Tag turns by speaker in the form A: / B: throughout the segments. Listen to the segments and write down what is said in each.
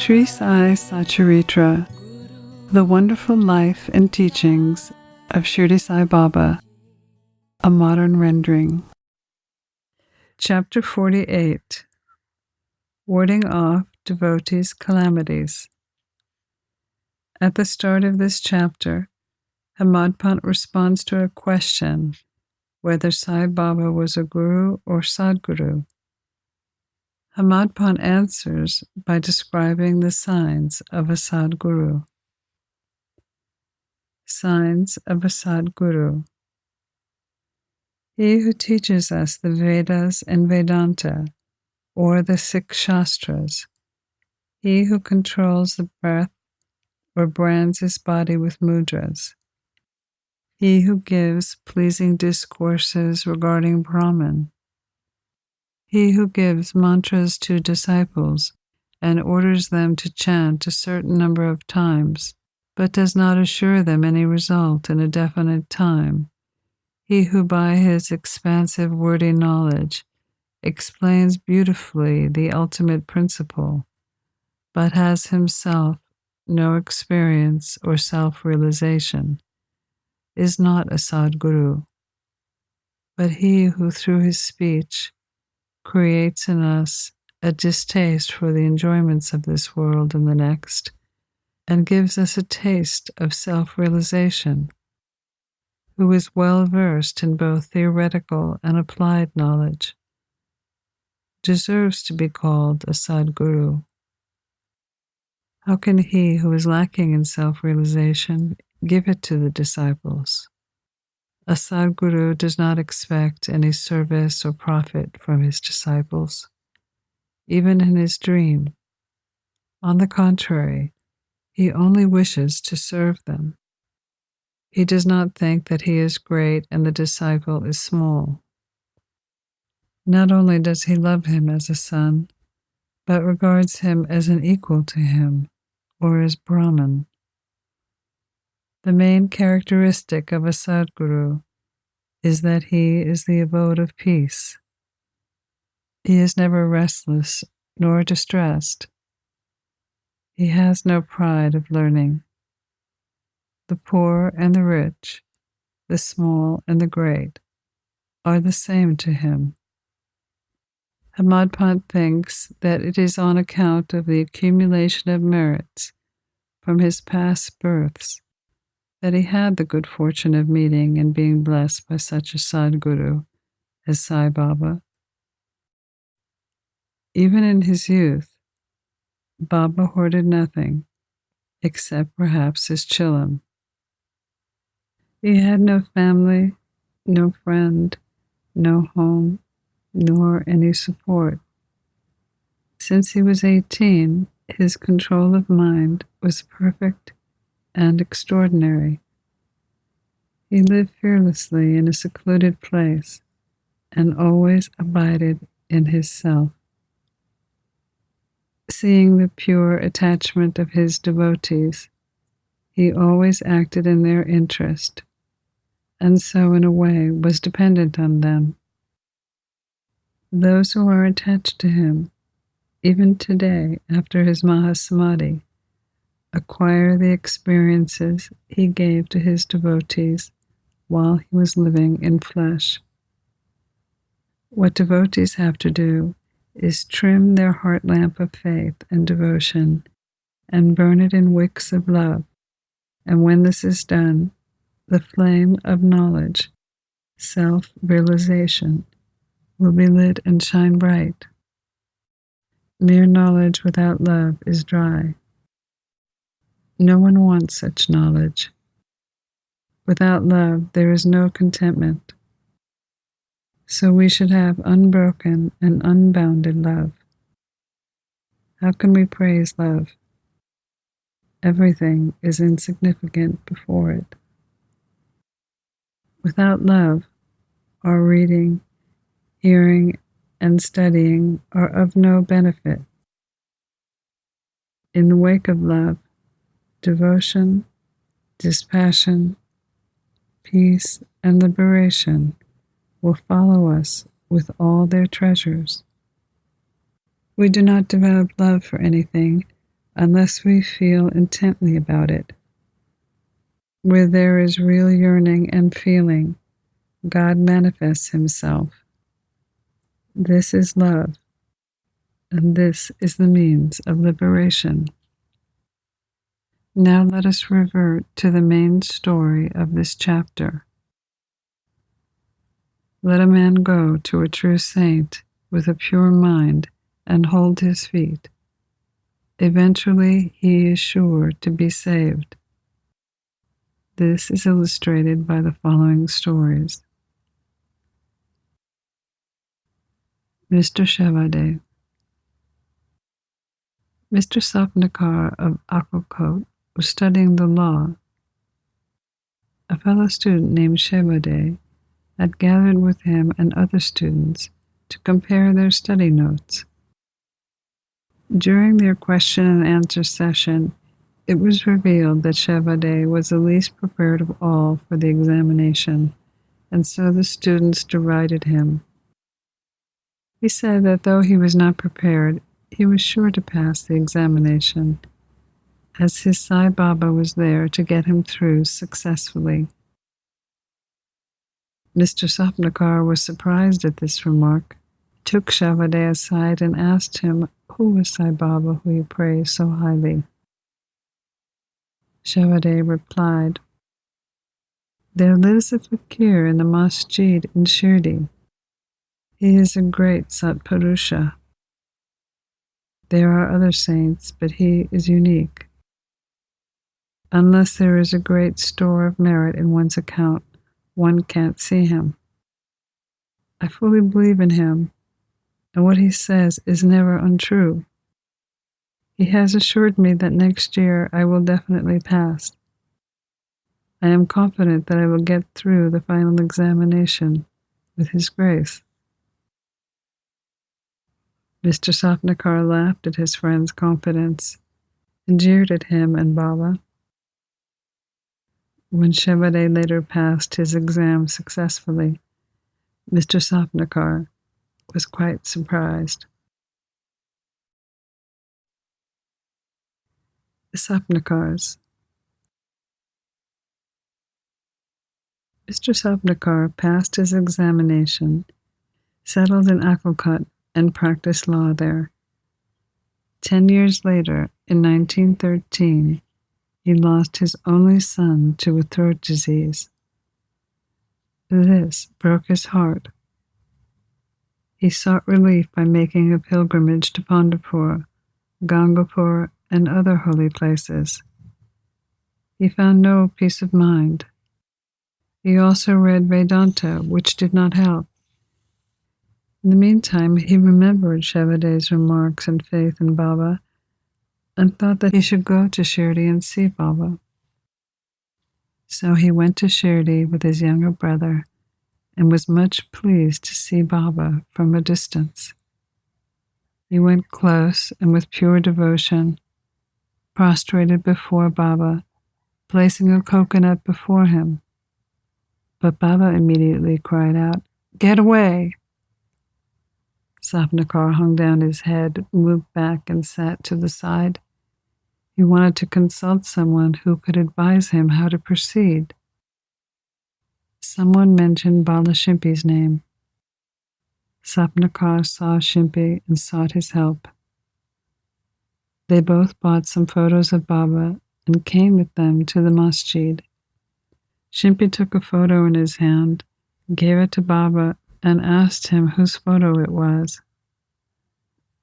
A: Sri Sai Satcharitra, The Wonderful Life and Teachings of Shirdi Sai Baba, a modern rendering. Chapter 48, Warding Off Devotees' Calamities. At the start of this chapter, Hemadpant responds to a question whether Sai Baba was a guru or sadguru. Hemadpant answers by describing the signs of a sadguru. Signs of a sadguru. He who teaches us the Vedas and Vedanta, or the 6 Shastras. He who controls the breath or brands his body with mudras. He who gives pleasing discourses regarding Brahman. He who gives mantras to disciples and orders them to chant a certain number of times, but does not assure them any result in a definite time. He who by his expansive wordy knowledge explains beautifully the ultimate principle, but has himself no experience or self-realization, is not a sadguru, but he who through his speech creates in us a distaste for the enjoyments of this world and the next, and gives us a taste of self-realization, who is well versed in both theoretical and applied knowledge, deserves to be called a sadguru. How can he who is lacking in self-realization give it to the disciples? A sadguru does not expect any service or profit from his disciples, even in his dream. On the contrary, he only wishes to serve them. He does not think that he is great and the disciple is small. Not only does he love him as a son, but regards him as an equal to him, or as Brahman. The main characteristic of a sadguru is that he is the abode of peace. He is never restless nor distressed. He has no pride of learning. The poor and the rich, the small and the great, are the same to him. Hemadpant thinks that it is on account of the accumulation of merits from his past births that he had the good fortune of meeting and being blessed by such a sadguru as Sai Baba. Even in his youth, Baba hoarded nothing except perhaps his chillum. He had no family, no friend, no home, nor any support. Since he was 18, his control of mind was perfect and extraordinary. He lived fearlessly in a secluded place and always abided in his self. Seeing the pure attachment of his devotees, he always acted in their interest, and so in a way was dependent on them. Those who are attached to him, even today after his Mahasamadhi, acquire the experiences he gave to his devotees while he was living in flesh. What devotees have to do is trim their heart lamp of faith and devotion and burn it in wicks of love, and when this is done, the flame of knowledge, self-realization, will be lit and shine bright. Mere knowledge without love is dry. No one wants such knowledge. Without love, there is no contentment. So we should have unbroken and unbounded love. How can we praise love? Everything is insignificant before it. Without love, our reading, hearing, and studying are of no benefit. In the wake of love, devotion, dispassion, peace, and liberation will follow us with all their treasures. We do not develop love for anything unless we feel intently about it. Where there is real yearning and feeling, God manifests himself. This is love, and this is the means of liberation. Now let us revert to the main story of this chapter. Let a man go to a true saint with a pure mind and hold his feet. Eventually he is sure to be saved. This is illustrated by the following stories. Mr. Shevade. Mr. Sapnakar of Akkalkot was studying the law. A fellow student named Shevade had gathered with him and other students to compare their study notes. During their question and answer session, it was revealed that Shevade was the least prepared of all for the examination, and so the students derided him. He said that though he was not prepared, he was sure to pass the examination, as his Sai Baba was there to get him through successfully. Mr. Sapnakar was surprised at this remark. He took Shevade aside and asked him, "Who was Sai Baba who you praise so highly?" Shevade replied, "There lives a fakir in the masjid in Shirdi. He is a great Satpurusha. There are other saints, but he is unique. Unless there is a great store of merit in one's account, one can't see him. I fully believe in him, and what he says is never untrue. He has assured me that next year I will definitely pass. I am confident that I will get through the final examination with his grace." Mr. Sapnakar laughed at his friend's confidence and jeered at him and Baba. When Shevade later passed his exam successfully, Mr. Sapnakar was quite surprised. The Sapnakars. Mr. Sapnakar passed his examination, settled in Akkalkot, and practiced law there. 10 years later, in 1913, he lost his only son to a throat disease. This broke his heart. He sought relief by making a pilgrimage to Pandharpur, Gangapur, and other holy places. He found no peace of mind. He also read Vedanta, which did not help. In the meantime, he remembered Shevade's remarks and faith in Baba and thought that he should go to Shirdi and see Baba. So he went to Shirdi with his younger brother and was much pleased to see Baba from a distance. He went close and with pure devotion, prostrated before Baba, placing a coconut before him. But Baba immediately cried out, "Get away!" Sapnakar hung down his head, moved back, and sat to the side. He wanted to consult someone who could advise him how to proceed. Someone mentioned Bala Shimpi's name. Sapnakar saw Shimpi and sought his help. They both bought some photos of Baba and came with them to the masjid. Shimpi took a photo in his hand, gave it to Baba, and asked him whose photo it was.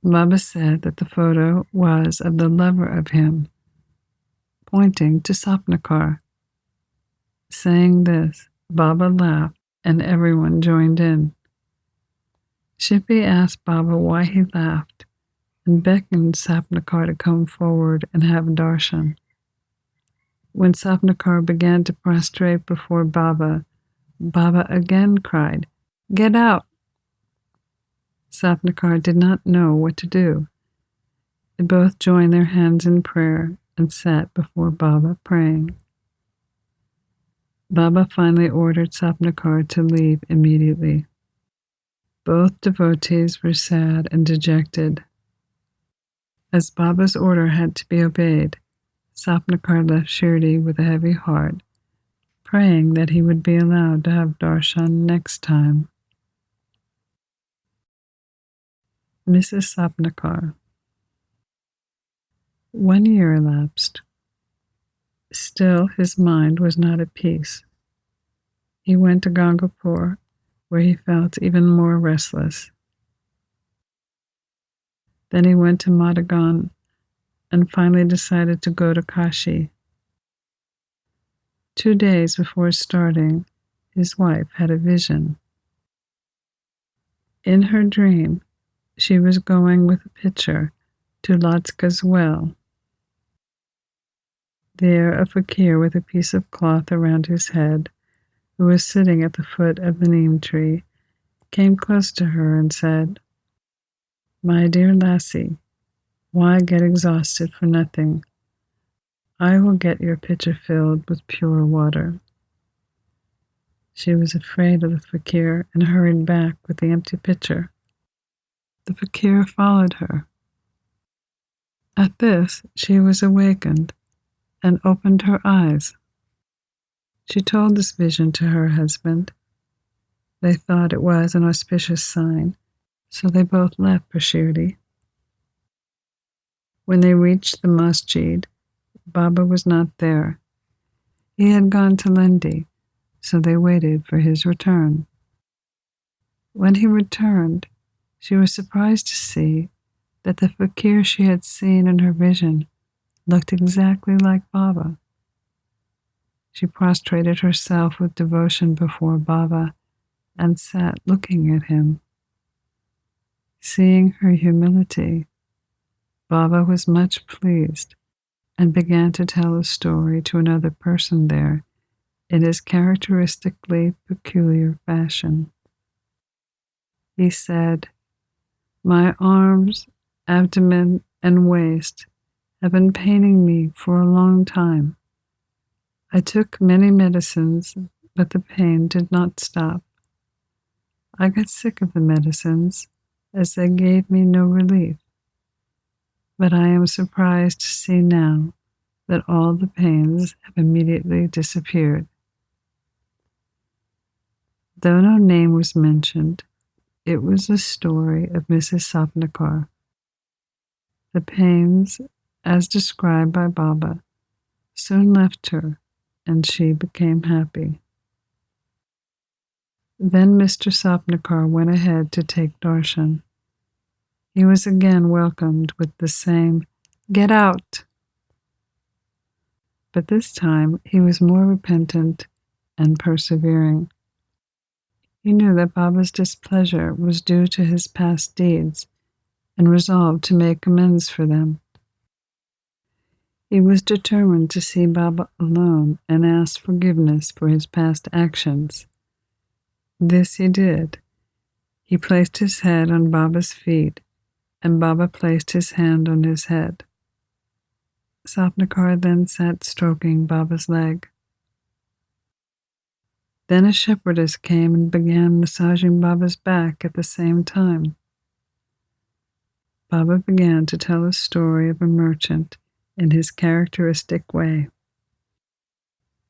A: Baba said that the photo was of the lover of him, pointing to Sapnakar. Saying this, Baba laughed and everyone joined in. Shimpi asked Baba why he laughed and beckoned Sapnakar to come forward and have darshan. When Sapnakar began to prostrate before Baba, Baba again cried, "Get out!" Sapnakar did not know what to do. They both joined their hands in prayer and sat before Baba praying. Baba finally ordered Sapnakar to leave immediately. Both devotees were sad and dejected. As Baba's order had to be obeyed, Sapnakar left Shirdi with a heavy heart, praying that he would be allowed to have darshan next time. Mrs. Sapnakar. 1 year elapsed. Still his mind was not at peace. He went to Gangapur, where he felt even more restless. Then he went to Madagan and finally decided to go to Kashi. 2 days before starting, his wife had a vision. In her dream, she was going with a pitcher to Latska's well. There, a fakir with a piece of cloth around his head, who was sitting at the foot of the neem tree, came close to her and said, "My dear lassie, why get exhausted for nothing? I will get your pitcher filled with pure water." She was afraid of the fakir and hurried back with the empty pitcher. The fakir followed her. At this, she was awakened and opened her eyes. She told this vision to her husband. They thought it was an auspicious sign, so they both left for Shirdi. When they reached the masjid, Baba was not there. He had gone to Lendi, so they waited for his return. When he returned, she was surprised to see that the fakir she had seen in her vision looked exactly like Baba. She prostrated herself with devotion before Baba and sat looking at him. Seeing her humility, Baba was much pleased and began to tell a story to another person there in his characteristically peculiar fashion. He said, "My arms, abdomen, and waist have been paining me for a long time. I took many medicines, but the pain did not stop. I got sick of the medicines, as they gave me no relief. But I am surprised to see now that all the pains have immediately disappeared." Though no name was mentioned, it was the story of Mrs. Sapnakar. The pains, as described by Baba, soon left her, and she became happy. Then Mr. Sapnakar went ahead to take darshan. He was again welcomed with the same, "Get out!" But this time he was more repentant and persevering. He knew that Baba's displeasure was due to his past deeds and resolved to make amends for them. He was determined to see Baba alone and ask forgiveness for his past actions. This he did. He placed his head on Baba's feet, and Baba placed his hand on his head. Sapnakar then sat stroking Baba's leg. Then a shepherdess came and began massaging Baba's back at the same time. Baba began to tell a story of a merchant in his characteristic way.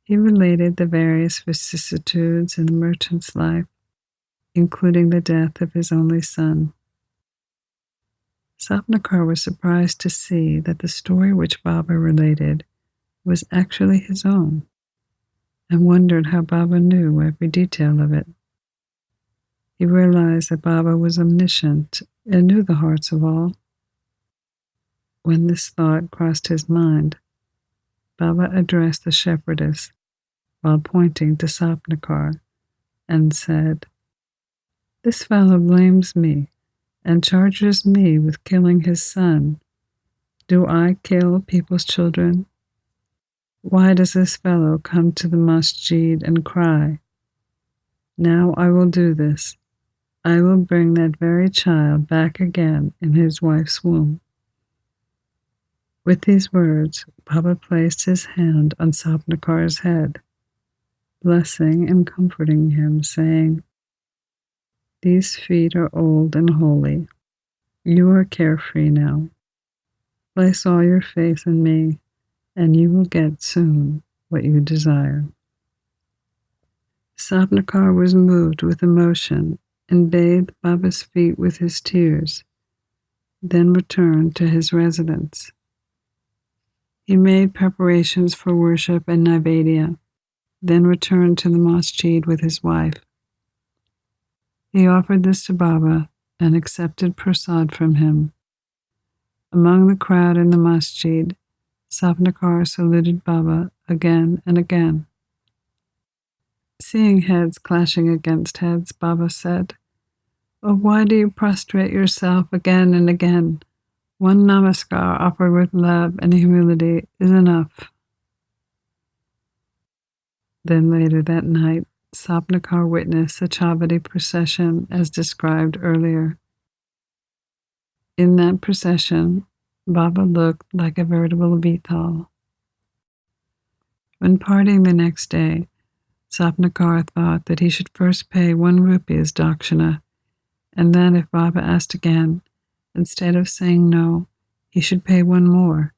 A: He related the various vicissitudes in the merchant's life, including the death of his only son. Sapnakar was surprised to see that the story which Baba related was actually his own, and wondered how Baba knew every detail of it. He realized that Baba was omniscient and knew the hearts of all. When this thought crossed his mind, Baba addressed the shepherdess while pointing to Sapnakar and said, "This fellow blames me and charges me with killing his son. Do I kill people's children? Why does this fellow come to the masjid and cry? Now I will do this. I will bring that very child back again in his wife's womb." With these words, Baba placed his hand on Sapnakar's head, blessing and comforting him, saying, "These feet are old and holy. You are carefree now. Place all your faith in me, and you will get soon what you desire. Sapnakar was moved with emotion and bathed Baba's feet with his tears, then returned to his residence. He made preparations for worship and Naivedya, then returned to the masjid with his wife. He offered this to Baba and accepted prasad from him. Among the crowd in the masjid, Sapnakar saluted Baba again and again. Seeing heads clashing against heads, Baba said, "Oh, why do you prostrate yourself again and again? One namaskar offered with love and humility is enough." Then later that night, Sapnakar witnessed the Chavadi procession as described earlier. In that procession, Baba looked like a veritable Vital. When parting the next day, Sapnakar thought that he should first pay 1 rupee as dakshina, and then if Baba asked again, instead of saying no, he should pay 1 more,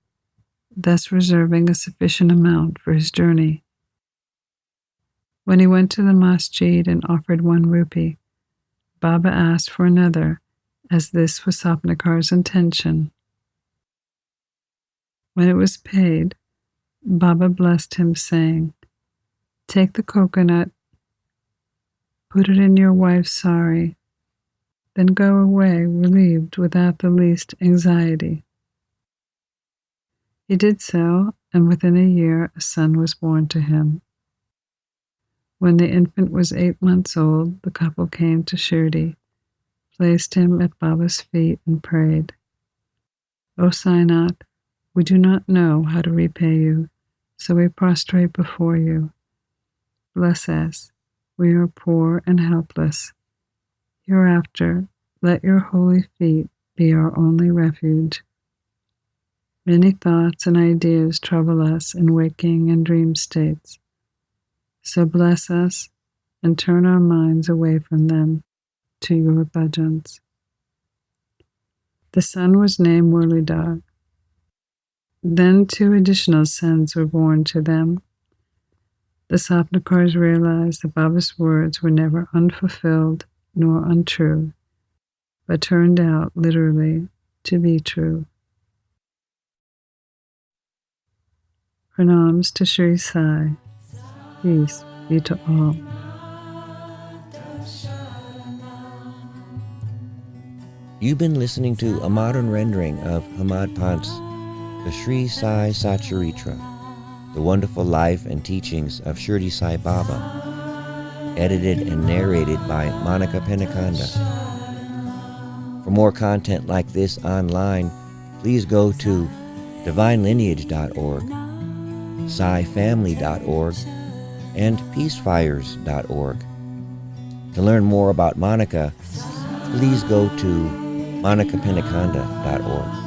A: thus reserving a sufficient amount for his journey. When he went to the masjid and offered 1 rupee, Baba asked for another, as this was Sapnakar's intention. When it was paid, Baba blessed him, saying, "Take the coconut, put it in your wife's sari, then go away relieved without the least anxiety." He did so, and within a year a son was born to him. When the infant was 8 months old, the couple came to Shirdi, placed him at Baba's feet, and prayed, "O Sainath, we do not know how to repay you, so we prostrate before you. Bless us, we are poor and helpless. Hereafter, let your holy feet be our only refuge. Many thoughts and ideas trouble us in waking and dream states. So bless us and turn our minds away from them to your bhajans." The son was named Murlidhar. Then 2 additional sons were born to them. The Sapnakars realized that Baba's words were never unfulfilled nor untrue, but turned out literally to be true. Pranams to Sri Sai. Peace be to all.
B: You've been listening to a modern rendering of Hemadpant's The Sri Sai Satcharitra, the wonderful life and teachings of Shirdi Sai Baba, edited and narrated by Monika Penukonda. For more content like this online, please go to divinelineage.org, SaiFamily.org, and peacefires.org. To learn more about Monika, please go to MonikaPenukonda.org.